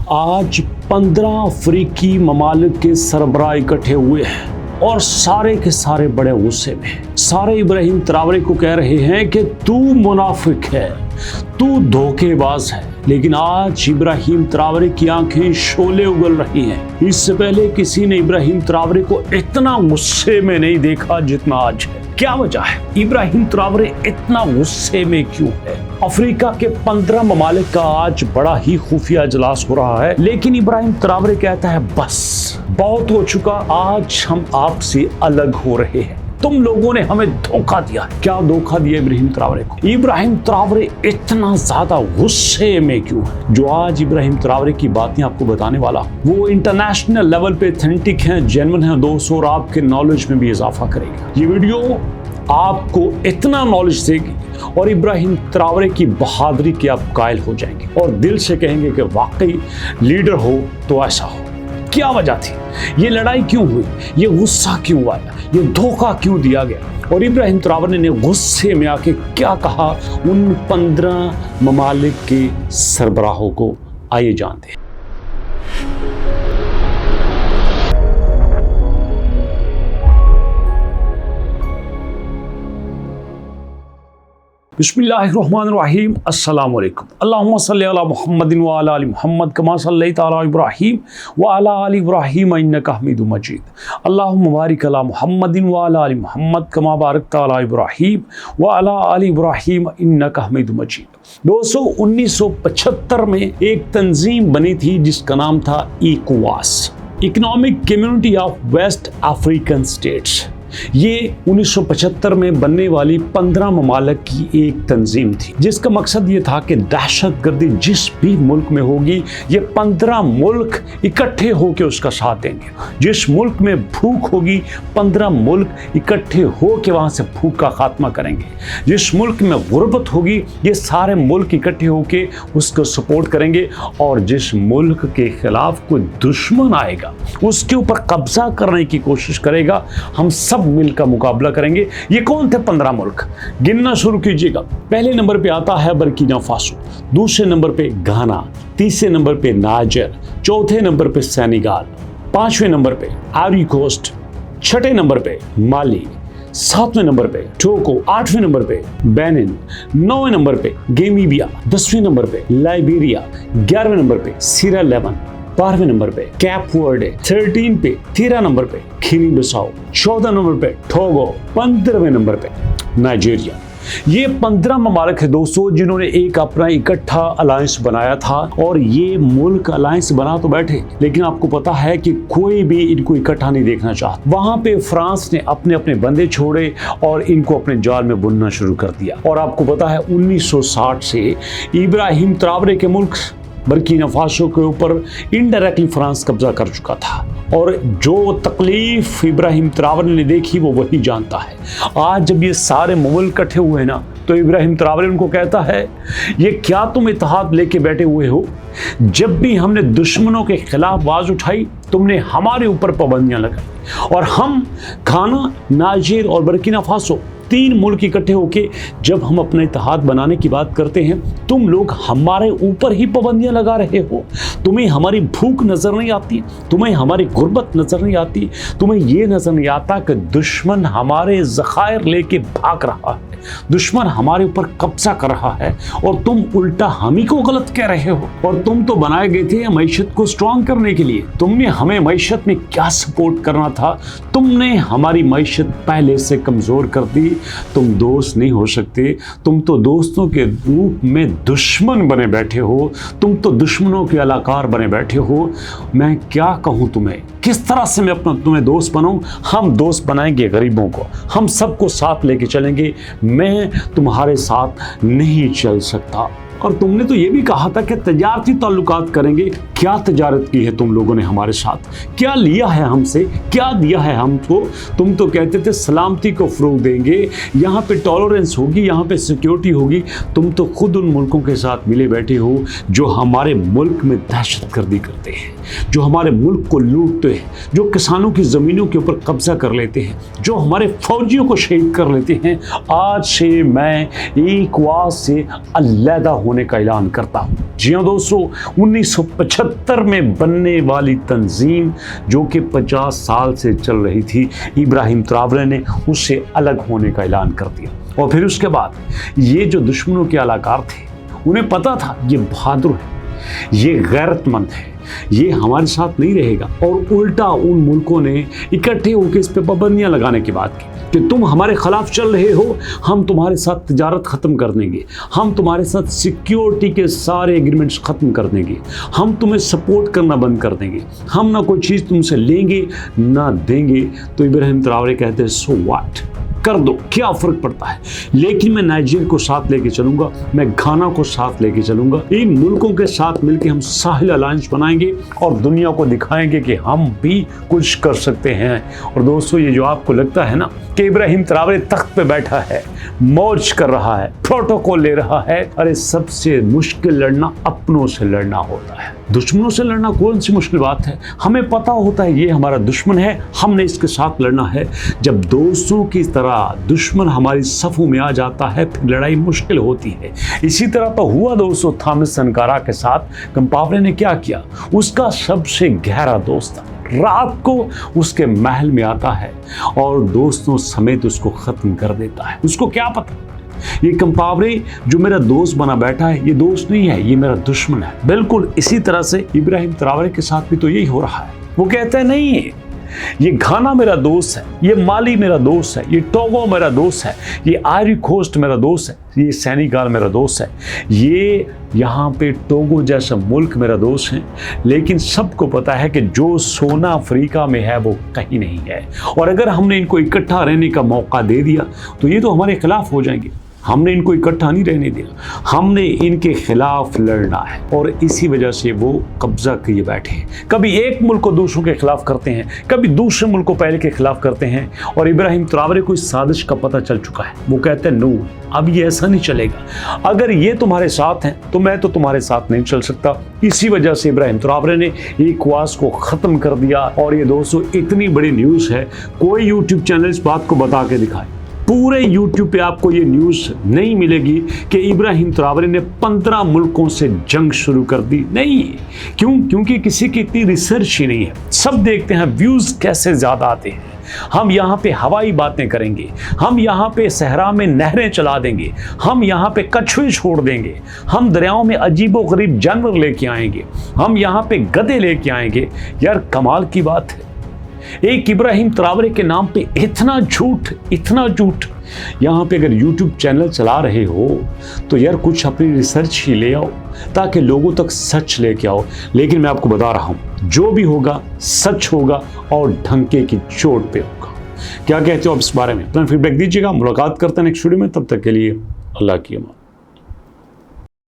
आज 15 अफ्रीकी ममालिक के सरबराह इकट्ठे हुए हैं और सारे के सारे बड़े गुस्से में। सारे इब्राहिम ट्रावरे को कह रहे हैं कि तू मुनाफिक है, तू धोखेबाज है। लेकिन आज इब्राहिम ट्रावरे की आंखें शोले उगल रही हैं। इससे पहले किसी ने इब्राहिम ट्रावरे को इतना गुस्से में नहीं देखा जितना आज है। क्या वजह है? इब्राहिम ट्रावरे इतना गुस्से में क्यों है? अफ्रीका के 15 ममालिक का आज बड़ा ही खुफिया इजलास हो रहा है, लेकिन इब्राहिम ट्रावरे कहता है बस बहुत हो चुका, आज हम आपसे अलग हो रहे हैं। तुम लोगों ने हमें धोखा दिया। क्या धोखा दिया इब्राहिम ट्रावरे को? इब्राहिम ट्रावरे इतना ज्यादा गुस्से में क्यों है? जो आज इब्राहिम ट्रावरे की बातें आपको बताने वाला वो इंटरनेशनल लेवल पे ऑथेंटिक हैं, जेन्युइन हैं दोस्तों, और आपके नॉलेज में भी इजाफा करेगा। ये वीडियो आपको इतना नॉलेज देगी और इब्राहिम ट्रावरे की बहादुरी के आप कायल हो जाएंगे और दिल से कहेंगे कि वाकई लीडर हो तो ऐसा हो। क्या वजह थी? ये लड़ाई क्यों हुई? ये गुस्सा क्यों आया? ये धोखा क्यों दिया गया? और इब्राहिम ट्रावरे ने गुस्से में आके क्या कहा उन 15 ममालिक के सरबराहों को? आइए जानते हैं। बिस्मिल्लाहिर्रहमानिर्रहीम। अस्सलाम वालेकुम। अल्लाहुम्मा सल्ली अला मुहम्मदिन व अला आलि मुहम्मद कमा सल्लैता अला इब्राहीम व अला आलि इब्राहीम इन्नका हमीदुम मजीद। अल्लाहुम्मा बारिक अला मुहम्मदिन व अला आलि मुहम्मद कमा बारकता अला इब्राहीम व अला आलि इब्राहीम इन्नका हमीदुम मजीद। दोस्तों, 1975 में एक तंजीम बनी थी जिसका नाम था ECOWAS, economic community of West African states. ये 1975 में बनने वाली 15 ममालिक की एक तंजीम थी जिसका मकसद ये था कि दहशतगर्दी जिस भी मुल्क में होगी ये 15 मुल्क इकट्ठे होकर उसका साथ देंगे। जिस मुल्क में भूख होगी 15 मुल्क इकट्ठे होकर वहां से भूख का खात्मा करेंगे। जिस मुल्क में गुर्बत होगी ये सारे मुल्क इकट्ठे होकर उसको सपोर्ट करेंगे, और जिस मुल्क के खिलाफ कोई दुश्मन आएगा उसके ऊपर कब्जा करने की कोशिश करेगा, हम सब मिलकर मुकाबला करेंगे। ये कौन थे 15 मुल्क? गिनना शुरू कीजिएगा। पहले नंबर पे आता है बर्किना फासो, दूसरे नंबर पे घाना, तीसरे नंबर पे नाइजर, चौथे नंबर पे सेनेगल, पांचवें नंबर पे आइवरी कोस्ट, छठे नंबर पे माली, सातवें नंबर पे टोगो, आठवें नंबर पे बेनिन, नौवें नंबर पे गाम्बिया, 10वें नंबर पे लाइबेरिया, 11वें नंबर पे सीरा लेवन, 12वें नंबर पे कैप वर्डे, 13 नंबर पे गिनी बिसाओ, 14 नंबर पे टोगो, 15वें नंबर पे नाइजीरिया। ये 15 ममालिक है दोस्तों जिन्होंने एक अपना इकट्ठा अलायंस बनाया था, और ये मुल्क अलायंस बना तो बैठे, लेकिन आपको पता है कि कोई भी इनको इकट्ठा नहीं देखना चाहता। वहां पे फ्रांस ने अपने अपने बंदे छोड़े और इनको अपने जाल में बुनना शुरू कर दिया। और आपको पता है 1960 से इब्राहिम ट्रावरे के मुल्क बर्किना फासो के ऊपर इनडायरेक्टली फ्रांस कब्जा कर चुका था, और जो तकलीफ इब्राहिम ट्रावरे ने देखी वो वही जानता है। आज जब ये सारे मुल्क इकट्ठे हुए हैं ना, तो इब्राहिम ट्रावरे उनको कहता है ये क्या तुम इत्तेहाद लेके बैठे हुए हो? जब भी हमने दुश्मनों के खिलाफ आवाज उठाई तुमने हमारे ऊपर पाबंदियां लगाई, और हम घाना, नाइजर और बर्किना फासो 3 मुल्क इकट्ठे होके जब हम अपना इत्तेहाद बनाने की बात करते हैं तुम लोग हमारे ऊपर ही पाबंदियां लगा रहे हो। तुम्हें हमारी भूख नजर नहीं आती, तुम्हें हमारी गुर्बत नजर नहीं आती, तुम्हें ये नजर नहीं आता कि दुश्मन हमारे ज़खायर लेके भाग रहा है, दुश्मन हमारे ऊपर कब्जा कर रहा है, और तुम उल्टा हम ही को गलत कह रहे हो। और तुम तो बनाए गए थे मैशत को स्ट्रॉन्ग करने के लिए। तुमने हमें मैशत में क्या सपोर्ट करना था? तुमने हमारी मैशत पहले से कमजोर कर दी। तुम दोस्त नहीं हो सकते, तुम तो दोस्तों के रूप में दुश्मन बने बैठे हो, तुम तो दुश्मनों के अलाकार बने बैठे हो। मैं क्या कहूं तुम्हें, किस तरह से मैं अपना तुम्हें दोस्त बनाऊं? हम दोस्त बनाएंगे गरीबों को, हम सबको साथ लेके चलेंगे, मैं तुम्हारे साथ नहीं चल सकता। और तुमने तो ये भी कहा था कि तजारती ताल्लुकात करेंगे। क्या तजारत की है तुम लोगों ने हमारे साथ? क्या लिया है हमसे? क्या दिया है हमको? तुम तो कहते थे सलामती को फ़रोग़ देंगे, यहाँ पे टॉलरेंस होगी, यहाँ पे सिक्योरिटी होगी। तुम तो खुद उन मुल्कों के साथ मिले बैठे हो जो हमारे मुल्क में दहशतगर्दी करते हैं, जो हमारे मुल्क को लूटते हैं, जो किसानों की ज़मीनों के ऊपर कब्जा कर लेते हैं, जो हमारे फौजियों को शहीद कर लेते हैं। आज से मैं ECOWAS से अलहदा होने का ऐलान करता हूँ। जी हाँ दोस्तों, 1975 में बनने वाली तंजीम जो कि 50 साल से चल रही थी, इब्राहिम ट्रावरे ने उससे अलग होने का ऐलान कर दिया। और फिर उसके बाद ये जो दुश्मनों के अलाकार थे, उन्हें पता था ये बहादुर है, ये गैरतमंद है, ये हमारे साथ नहीं रहेगा, और उल्टा उन मुल्कों ने इकट्ठे होकर इस पे पाबंदियां लगाने की बात की कि तुम हमारे खिलाफ चल रहे हो, हम तुम्हारे साथ तिजारत ख़त्म कर देंगे, हम तुम्हारे साथ सिक्योरिटी के सारे एग्रीमेंट्स ख़त्म कर देंगे, हम तुम्हें सपोर्ट करना बंद कर देंगे, हम ना कोई चीज़ तुमसे लेंगे ना देंगे। तो इब्राहिम ट्रावरे कहते हैं सो व्हाट, कर दो, क्या फ़र्क पड़ता है, लेकिन मैं नाइजीरिया को साथ लेके चलूंगा, मैं घाना को साथ लेके चलूंगा। इन मुल्कों के साथ मिलकर हम साहिल अलायंस बनाएंगे और दुनिया को दिखाएंगे कि हम भी कुछ कर सकते हैं। और दोस्तों, ये जो आपको लगता है ना कि इब्राहिम ट्रावरे तख्त पे बैठा है, मौज कर रहा है, प्रोटोकॉल ले रहा है, अरे सबसे मुश्किल लड़ना अपनों से लड़ना होता है। दुश्मनों से लड़ना कौन सी मुश्किल बात है, हमें पता होता है ये हमारा दुश्मन है, हमने इसके साथ लड़ना है। जब दोस्तों की तरह दुश्मन हमारी सफ़ों में आ जाता है, फिर लड़ाई मुश्किल होती है। इसी तरह तो हुआ दोस्तों थॉमस सनकारा के साथ। कंपावरे ने क्या किया, उसका सबसे गहरा दोस्त रात को उसके महल में आता है और दोस्तों समेत उसको ख़त्म कर देता है। उसको क्या पता, ये कंपावरे जो मेरा दोस्त बना बैठा है, ये दोस्त नहीं है, ये मेरा दुश्मन है। बिल्कुल इसी तरह से इब्राहिम ट्रावरे के साथ भी तो यही हो रहा है। वो कहते हैं नहीं, ये घाना मेरा दोस्त है, ये माली मेरा दोस्त है, ये टोगो मेरा दोस्त है, ये आयरी कोस्ट मेरा दोस्त है, ये सेनेगल मेरा दोस्त है, ये यहाँ पे टोगो जैसा मुल्क मेरा दोस्त है। लेकिन सबको पता है कि जो सोना अफ्रीका में है वो कहीं नहीं है, और अगर हमने इनको इकट्ठा रहने का मौका दे दिया तो ये तो हमारे खिलाफ हो जाएंगे। हमने इनको इकट्ठा नहीं रहने दिया, हमने इनके खिलाफ लड़ना है, और इसी वजह से वो कब्जा किए बैठे हैं। कभी एक मुल्क को दूसरों के खिलाफ करते हैं, कभी दूसरे मुल्क को पहले के खिलाफ करते हैं। और इब्राहिम ट्रावरे को इस साजिश का पता चल चुका है। वो कहते हैं नो, अब ये ऐसा नहीं चलेगा, अगर ये तुम्हारे साथ हैं तो मैं तो तुम्हारे साथ नहीं चल सकता। इसी वजह से इब्राहिम ट्रावरे ने ECOWAS को ख़त्म कर दिया। और ये दोस्तों इतनी बड़ी न्यूज़ है, कोई यूट्यूब चैनल इस बात को बता के दिखाए, पूरे YouTube पे आपको ये न्यूज़ नहीं मिलेगी कि इब्राहिम ट्रावरे ने 15 मुल्कों से जंग शुरू कर दी। नहीं, क्यों? क्योंकि किसी की इतनी रिसर्च ही नहीं है। सब देखते हैं व्यूज़ कैसे ज़्यादा आते हैं, हम यहाँ पे हवाई बातें करेंगे, हम यहाँ पे सहरा में नहरें चला देंगे, हम यहाँ पे कछुए छोड़ देंगे, हम दरियाओं में अजीबो गरीब जानवर लेके आएंगे, हम यहाँ पे गधे लेके आएंगे। यार कमाल की बात है, एक इब्राहिम ट्रावरे के नाम पे इतना झूठ, इतना झूठ। यहाँ पे अगर YouTube चैनल चला रहे हो तो यार कुछ अपनी रिसर्च ही ले आओ ताकि लोगों तक सच लेके आओ। लेकिन मैं आपको बता रहा हूँ, जो भी होगा सच होगा और ढंके की चोट पे होगा। क्या कहते हो आप इस बारे में? अपना फीडबैक दीजिएगा। मुलाकात करते हैं नेक्स्ट वीडियो में, तब तक के लिए अल्लाह की अमान।